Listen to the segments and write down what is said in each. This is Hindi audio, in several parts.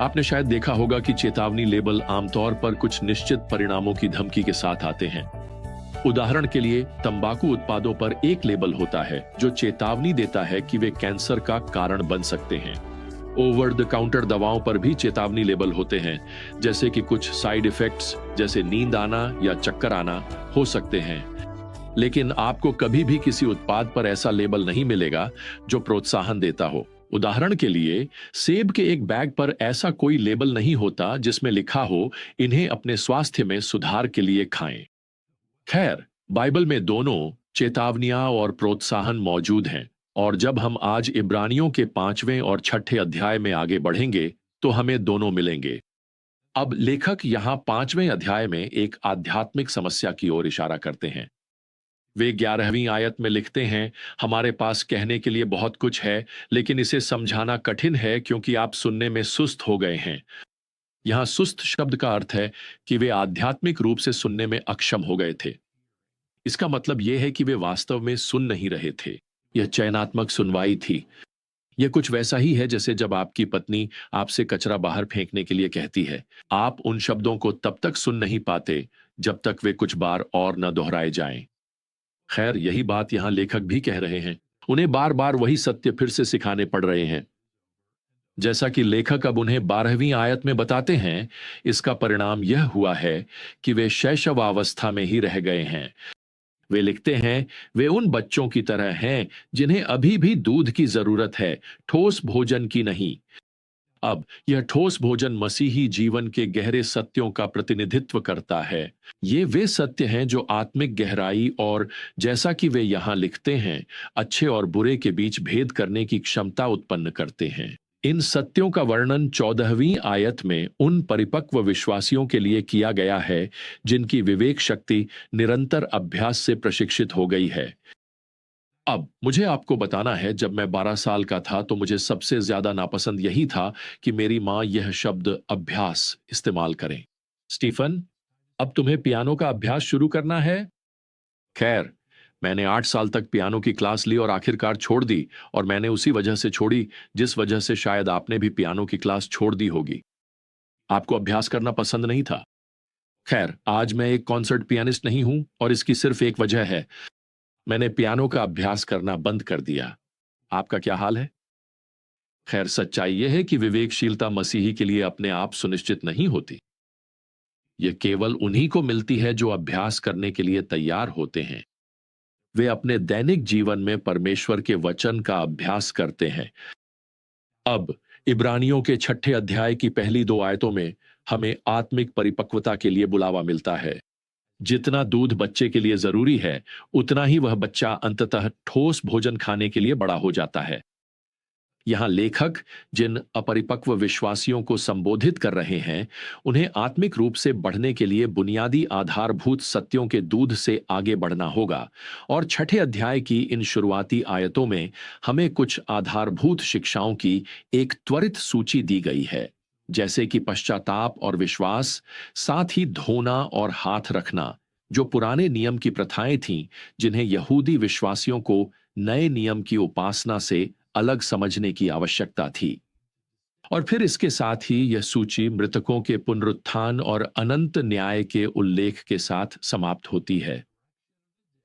आपने शायद देखा होगा कि चेतावनी लेबल आमतौर पर कुछ निश्चित परिणामों की धमकी के साथ आते हैं। उदाहरण के लिए तंबाकू उत्पादों पर एक लेबल होता है जो चेतावनी देता है कि वे कैंसर का कारण बन सकते हैं। ओवर द काउंटर दवाओं पर भी चेतावनी लेबल होते हैं, जैसे कि कुछ साइड इफेक्ट्स जैसे नींद आना या चक्कर आना हो सकते हैं। लेकिन आपको कभी भी किसी उत्पाद पर ऐसा लेबल नहीं मिलेगा जो प्रोत्साहन देता हो। उदाहरण के लिए सेब के एक बैग पर ऐसा कोई लेबल नहीं होता जिसमें लिखा हो इन्हें अपने स्वास्थ्य में सुधार के लिए खाएं। खैर, बाइबल में दोनों चेतावनियां और प्रोत्साहन मौजूद हैं, और जब हम आज इब्रानियों के 5वें और 6ठे अध्याय में आगे बढ़ेंगे तो हमें दोनों मिलेंगे। अब लेखक यहां 5वें अध्याय में एक आध्यात्मिक समस्या की ओर इशारा करते हैं। वे 11वीं आयत में लिखते हैं, हमारे पास कहने के लिए बहुत कुछ है, लेकिन इसे समझाना कठिन है क्योंकि आप सुनने में सुस्त हो गए हैं। यहां सुस्त शब्द का अर्थ है कि वे आध्यात्मिक रूप से सुनने में अक्षम हो गए थे। इसका मतलब यह है कि वे वास्तव में सुन नहीं रहे थे। यह चयनात्मक सुनवाई थी। यह कुछ वैसा ही है जैसे जब आपकी पत्नी आपसे कचरा बाहर फेंकने के लिए कहती है। आप उन शब्दों को तब तक सुन नहीं पाते जब तक वे कुछ बार और न दोहराए जाएं। खैर, यही बात यहां लेखक भी कह रहे हैं। उन्हें बार बार वही सत्य फिर से सिखाने पड़ रहे हैं। जैसा कि लेखक अब उन्हें 12वीं आयत में बताते हैं, इसका परिणाम यह हुआ है कि वे शैशवावस्था में ही रह गए हैं। वे लिखते हैं, वे उन बच्चों की तरह हैं जिन्हें अभी भी दूध की जरूरत है, ठोस भोजन की नहीं। अब यह ठोस भोजन मसीही जीवन के गहरे सत्यों का प्रतिनिधित्व करता है। ये वे सत्य हैं जो आत्मिक गहराई और, जैसा कि वे यहां लिखते हैं, अच्छे और बुरे के बीच भेद करने की क्षमता उत्पन्न करते हैं। इन सत्यों का वर्णन 14वीं आयत में उन परिपक्व विश्वासियों के लिए किया गया है जिनकी विवेक शक्ति निरंतर अभ्यास से प्रशिक्षित हो गई है। अब मुझे आपको बताना है, जब मैं 12 साल का था तो मुझे सबसे ज्यादा नापसंद यही था कि मेरी मां यह शब्द अभ्यास इस्तेमाल करें। स्टीफन, अब तुम्हें पियानो का अभ्यास शुरू करना है। खैर, मैंने 8 साल तक पियानो की क्लास ली और आखिरकार छोड़ दी, और मैंने उसी वजह से छोड़ी जिस वजह से शायद आपने भी पियानो की क्लास छोड़ दी होगी। आपको अभ्यास करना पसंद नहीं था। खैर, आज मैं एक कॉन्सर्ट पियानिस्ट नहीं हूं, और इसकी सिर्फ एक वजह है, मैंने पियानो का अभ्यास करना बंद कर दिया। आपका क्या हाल है? खैर, सच्चाई यह है कि विवेकशीलता मसीही के लिए अपने आप सुनिश्चित नहीं होती। यह केवल उन्हीं को मिलती है जो अभ्यास करने के लिए तैयार होते हैं। वे अपने दैनिक जीवन में परमेश्वर के वचन का अभ्यास करते हैं। अब इब्रानियों के 6ठे अध्याय की पहली 2 आयतों में हमें आत्मिक परिपक्वता के लिए बुलावा मिलता है। जितना दूध बच्चे के लिए जरूरी है, उतना ही वह बच्चा अंततः ठोस भोजन खाने के लिए बड़ा हो जाता है। यहां लेखक जिन अपरिपक्व विश्वासियों को संबोधित कर रहे हैं, उन्हें आत्मिक रूप से बढ़ने के लिए बुनियादी आधारभूत सत्यों के दूध से आगे बढ़ना होगा। और 6ठे अध्याय की इन शुरुआती आयतों में हमें कुछ आधारभूत शिक्षाओं की एक त्वरित सूची दी गई है, जैसे कि पश्चाताप और विश्वास, साथ ही धोना और हाथ रखना, जो पुराने नियम की प्रथाएं थीं जिन्हें यहूदी विश्वासियों को नए नियम की उपासना से अलग समझने की आवश्यकता थी। और फिर इसके साथ ही यह सूची मृतकों के पुनरुत्थान और अनंत न्याय के उल्लेख के साथ समाप्त होती है।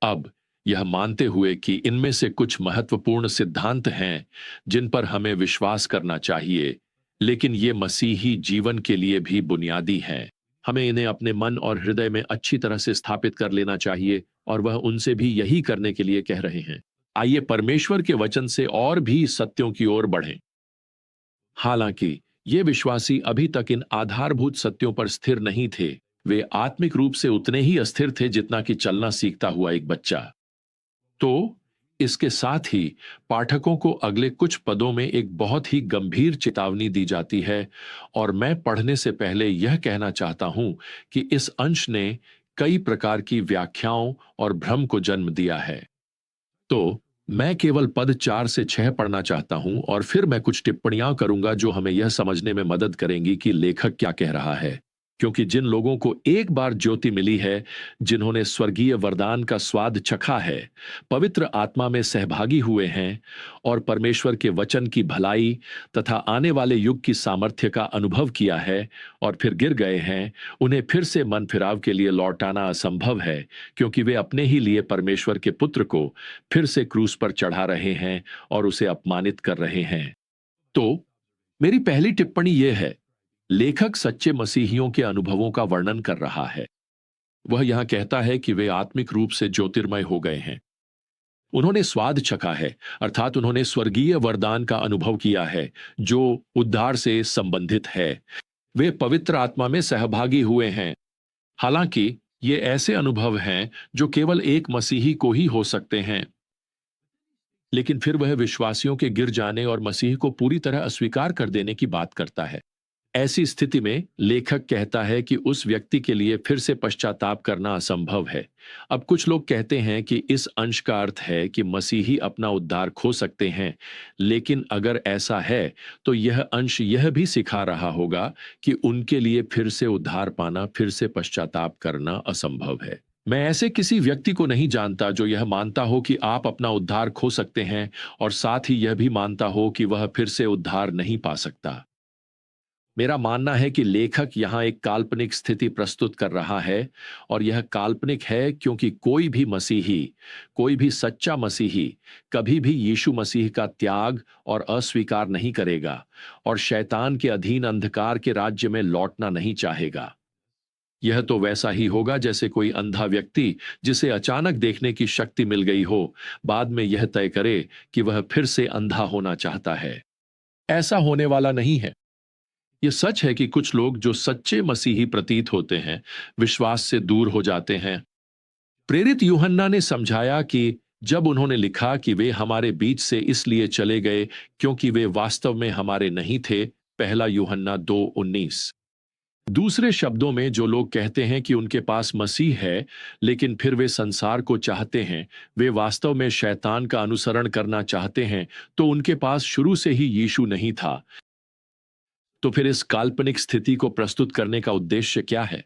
अब यह मानते हुए कि इनमें से कुछ महत्वपूर्ण सिद्धांत हैं जिन पर हमें विश्वास करना चाहिए, लेकिन ये मसीही जीवन के लिए भी बुनियादी हैं, हमें इन्हें अपने मन और हृदय में अच्छी तरह से स्थापित कर लेना चाहिए, और वह उनसे भी यही करने के लिए कह रहे हैं। आइए परमेश्वर के वचन से और भी सत्यों की ओर बढ़ें। हालांकि ये विश्वासी अभी तक इन आधारभूत सत्यों पर स्थिर नहीं थे। वे आत्मिक रूप से उतने ही अस्थिर थे जितना कि चलना सीखता हुआ एक बच्चा। तो इसके साथ ही पाठकों को अगले कुछ पदों में एक बहुत ही गंभीर चेतावनी दी जाती है, और मैं पढ़ने से पहले यह कहना चाहता हूं कि इस अंश ने कई प्रकार की व्याख्याओं और भ्रम को जन्म दिया है। तो मैं केवल पद 4 से 6 पढ़ना चाहता हूं, और फिर मैं कुछ टिप्पणियां करूंगा जो हमें यह समझने में मदद करेंगी कि लेखक क्या कह रहा है। क्योंकि जिन लोगों को एक बार ज्योति मिली है, जिन्होंने स्वर्गीय वरदान का स्वाद चखा है, पवित्र आत्मा में सहभागी हुए हैं और परमेश्वर के वचन की भलाई तथा आने वाले युग की सामर्थ्य का अनुभव किया है और फिर गिर गए हैं, उन्हें फिर से मन फिराव के लिए लौटाना असंभव है, क्योंकि वे अपने ही लिए परमेश्वर के पुत्र को फिर से क्रूस पर चढ़ा रहे हैं और उसे अपमानित कर रहे हैं। तो मेरी पहली टिप्पणी यह है, लेखक सच्चे मसीहियों के अनुभवों का वर्णन कर रहा है। वह यहां कहता है कि वे आत्मिक रूप से ज्योतिर्मय हो गए हैं। उन्होंने स्वाद चखा है, अर्थात उन्होंने स्वर्गीय वरदान का अनुभव किया है जो उद्धार से संबंधित है। वे पवित्र आत्मा में सहभागी हुए हैं। हालांकि ये ऐसे अनुभव हैं जो केवल एक मसीही को ही हो सकते हैं। लेकिन फिर वह विश्वासियों के गिर जाने और मसीह को पूरी तरह अस्वीकार कर देने की बात करता है। ऐसी स्थिति में लेखक कहता है कि उस व्यक्ति के लिए फिर से पश्चाताप करना असंभव है। अब कुछ लोग कहते हैं कि इस अंश का अर्थ है कि मसीही अपना उद्धार खो सकते हैं, लेकिन अगर ऐसा है तो यह अंश यह भी सिखा रहा होगा कि उनके लिए फिर से उद्धार पाना, फिर से पश्चाताप करना असंभव है। मैं ऐसे किसी व्यक्ति को नहीं जानता जो यह मानता हो कि आप अपना उद्धार खो सकते हैं और साथ ही यह भी मानता हो कि वह फिर से उद्धार नहीं पा सकता। मेरा मानना है कि लेखक यहां एक काल्पनिक स्थिति प्रस्तुत कर रहा है और यह काल्पनिक है क्योंकि कोई भी मसीही, कोई भी सच्चा मसीही कभी भी यीशु मसीह का त्याग और अस्वीकार नहीं करेगा और शैतान के अधीन अंधकार के राज्य में लौटना नहीं चाहेगा। यह तो वैसा ही होगा जैसे कोई अंधा व्यक्ति जिसे अचानक देखने की शक्ति मिल गई हो, बाद में यह तय करे कि वह फिर से अंधा होना चाहता है। ऐसा होने वाला नहीं है। यह सच है कि कुछ लोग जो सच्चे मसीही प्रतीत होते हैं, विश्वास से दूर हो जाते हैं। प्रेरित यूहन्ना ने समझाया कि जब उन्होंने लिखा कि वे हमारे बीच से इसलिए चले गए क्योंकि वे वास्तव में हमारे नहीं थे, पहला यूहन्ना 2:19। दूसरे शब्दों में, जो लोग कहते हैं कि उनके पास मसीह है लेकिन फिर वे संसार को चाहते हैं, वे वास्तव में शैतान का अनुसरण करना चाहते हैं, तो उनके पास शुरू से ही यीशु नहीं था। तो फिर इस काल्पनिक स्थिति को प्रस्तुत करने का उद्देश्य क्या है?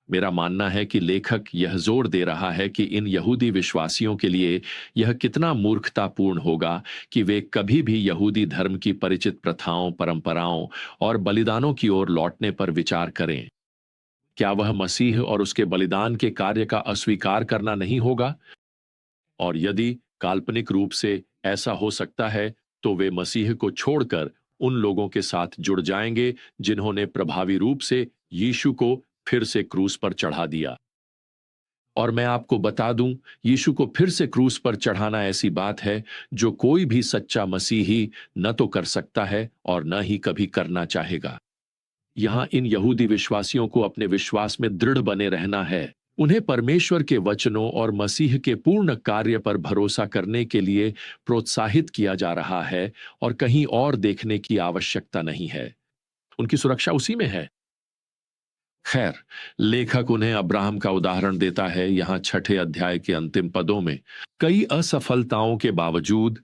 मेरा मानना है कि लेखक यह जोर दे रहा है कि इन यहूदी विश्वासियों के लिए यह कितना मूर्खतापूर्ण होगा कि वे कभी भी यहूदी धर्म की परिचित प्रथाओं, परंपराओं और बलिदानों की ओर लौटने पर विचार करें। क्या वह मसीह और उसके बलिदान के कार्य का अस्वीकार करना नहीं होगा? और यदि काल्पनिक रूप से ऐसा हो सकता है, तो वे मसीह को छोड़कर उन लोगों के साथ जुड़ जाएंगे जिन्होंने प्रभावी रूप से यीशु को फिर से क्रूस पर चढ़ा दिया। और मैं आपको बता दूं, यीशु को फिर से क्रूस पर चढ़ाना ऐसी बात है जो कोई भी सच्चा मसीही न तो कर सकता है और न ही कभी करना चाहेगा। यहां इन यहूदी विश्वासियों को अपने विश्वास में दृढ़ बने रहना है। उन्हें परमेश्वर के वचनों और मसीह के पूर्ण कार्य पर भरोसा करने के लिए प्रोत्साहित किया जा रहा है और कहीं और देखने की आवश्यकता नहीं है। उनकी सुरक्षा उसी में है। खैर, लेखक उन्हें अब्राहम का उदाहरण देता है। यहां 6 अध्याय के अंतिम पदों में कई असफलताओं के बावजूद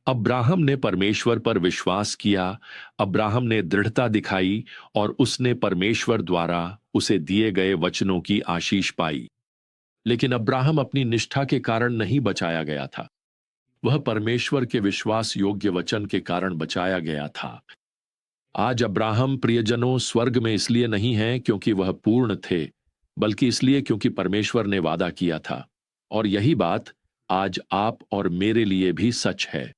अब्राहम ने परमेश्वर पर विश्वास किया, अब्राहम ने दृढ़ता दिखाई और उसने परमेश्वर द्वारा उसे दिए गए वचनों की आशीष पाई। लेकिन अब्राहम अपनी निष्ठा के कारण नहीं बचाया गया था, वह परमेश्वर के विश्वास योग्य वचन के कारण बचाया गया था। आज अब्राहम, प्रियजनों, स्वर्ग में इसलिए नहीं है क्योंकि वह पूर्ण थे, बल्कि इसलिए क्योंकि परमेश्वर ने वादा किया था। और यही बात आज आप और मेरे लिए भी सच है।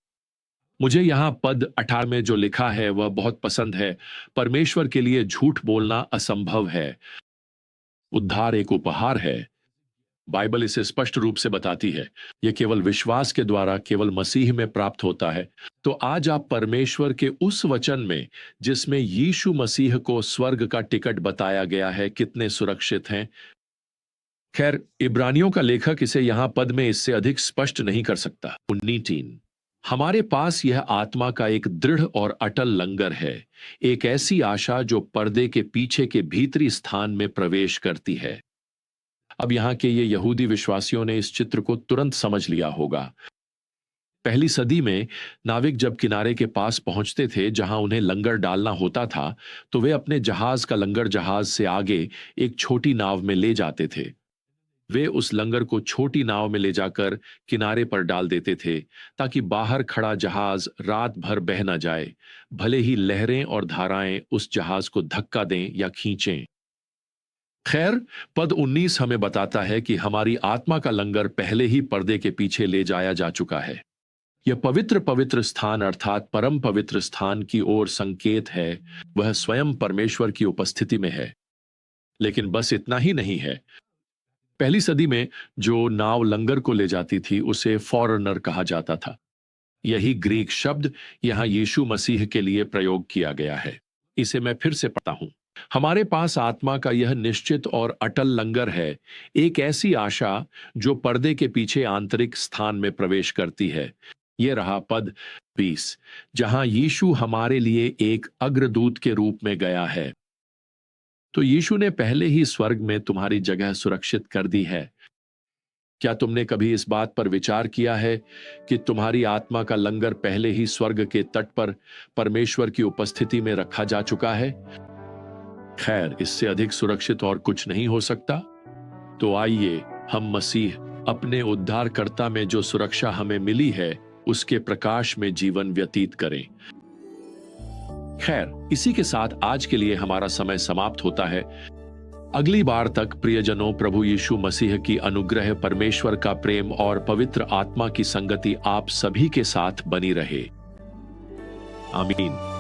मुझे यहां पद 18 में जो लिखा है वह बहुत पसंद है। परमेश्वर के लिए झूठ बोलना असंभव है। उद्धार एक उपहार है। बाइबल इसे स्पष्ट रूप से बताती है। यह केवल विश्वास के द्वारा, केवल मसीह में प्राप्त होता है। तो आज आप परमेश्वर के उस वचन में जिसमें यीशु मसीह को स्वर्ग का टिकट बताया गया है, कितने सुरक्षित हैं। खैर, इब्रानियों का लेखक इसे यहां पद में इससे अधिक स्पष्ट नहीं कर सकता। 19 हमारे पास यह आत्मा का एक दृढ़ और अटल लंगर है, एक ऐसी आशा जो पर्दे के पीछे के भीतरी स्थान में प्रवेश करती है। अब यहां के ये यहूदी विश्वासियों ने इस चित्र को तुरंत समझ लिया होगा। पहली सदी में नाविक जब किनारे के पास पहुंचते थे जहां उन्हें लंगर डालना होता था, तो वे अपने जहाज का लंगर जहाज से आगे एक छोटी नाव में ले जाते थे। वे उस लंगर को छोटी नाव में ले जाकर किनारे पर डाल देते थे ताकि बाहर खड़ा जहाज रात भर बह न जाए, भले ही लहरें और धाराएं उस जहाज को धक्का दें या खींचें। खैर, पद 19 हमें बताता है कि हमारी आत्मा का लंगर पहले ही पर्दे के पीछे ले जाया जा चुका है। यह पवित्र पवित्र स्थान अर्थात परम पवित्र स्थान की ओर संकेत है। वह स्वयं परमेश्वर की उपस्थिति में है। लेकिन बस इतना ही नहीं है। पहली सदी में जो नाव लंगर को ले जाती थी उसे फॉरेनर कहा जाता था। यही ग्रीक शब्द यहां यीशु मसीह के लिए प्रयोग किया गया है। इसे मैं फिर से पढ़ता हूं। हमारे पास आत्मा का यह निश्चित और अटल लंगर है, एक ऐसी आशा जो पर्दे के पीछे आंतरिक स्थान में प्रवेश करती है। यह रहा पद 20, जहां यीशु हमारे लिए एक अग्रदूत के रूप में गया है। तो यीशु ने पहले ही स्वर्ग में तुम्हारी जगह सुरक्षित कर दी है। क्या तुमने कभी इस बात पर विचार किया है कि तुम्हारी आत्मा का लंगर पहले ही स्वर्ग के तट पर परमेश्वर की उपस्थिति में रखा जा चुका है? खैर, इससे अधिक सुरक्षित और कुछ नहीं हो सकता। तो आइए हम मसीह अपने उद्धारकर्ता में जो सुरक्षा हमें मिली है उसके प्रकाश में जीवन व्यतीत करें। खैर, इसी के साथ आज के लिए हमारा समय समाप्त होता है। अगली बार तक प्रियजनों, प्रभु यीशु मसीह की अनुग्रह, परमेश्वर का प्रेम और पवित्र आत्मा की संगति आप सभी के साथ बनी रहे। आमीन।